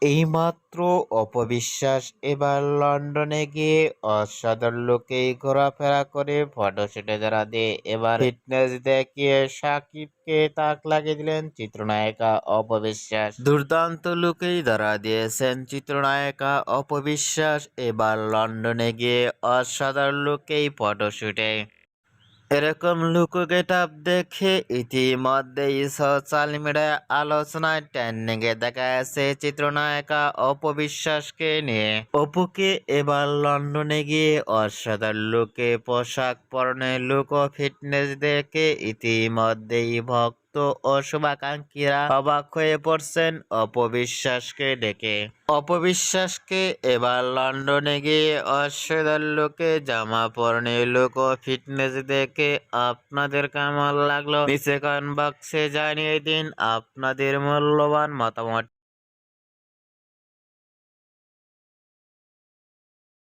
এইমাত্র অপবিশ্বাস এবার লন্ডনে গিয়ে অসাধারণ লুকেই ঘোরাফেরা করে ফটোশুটে ধরা দিয়ে এবার ফিটনেস দেখিয়ে সাকিবকে তাক লাগিয়ে দিলেন চিত্রনায়িকা অপবিশ্বাস। দুর্দান্ত লুকেই ধরা দিয়েছেন চিত্রনায়িকা অপবিশ্বাস এবার লন্ডনে গিয়ে অসাধারণ লুকেই ফটোশুটে। এরকম লুক গেটআপ দেখে ইতিমধ্যেই সোশ্যাল মিডিয়ায় আলোচনায় ট্রেন্ডিংয়ে দেখা যাচ্ছে চিত্রনায়িকা অপবিশ্বাসকে নিয়ে। অপুকে এবার লন্ডনে গিয়ে অসাধারণ লুকে পোশাক পরনে লুক ও ফিটনেস দেখে ইতিমধ্যেই ভক্ত ও শুভাকাঙ্ক্ষীরা অবাক হয়ে পড়ছেন অপবিশ্বাসকে দেখে। অপবিশ্বাসকে এবার লন্ডনে গিয়ে অসাধারণ লুকে জামা পরনে লুক ও ফিটনেস দেখে আপনাদের কেমন লাগলো নিচে কমেন্ট বক্সে জানিয়ে দিন আপনাদের মূল্যবান মতামত।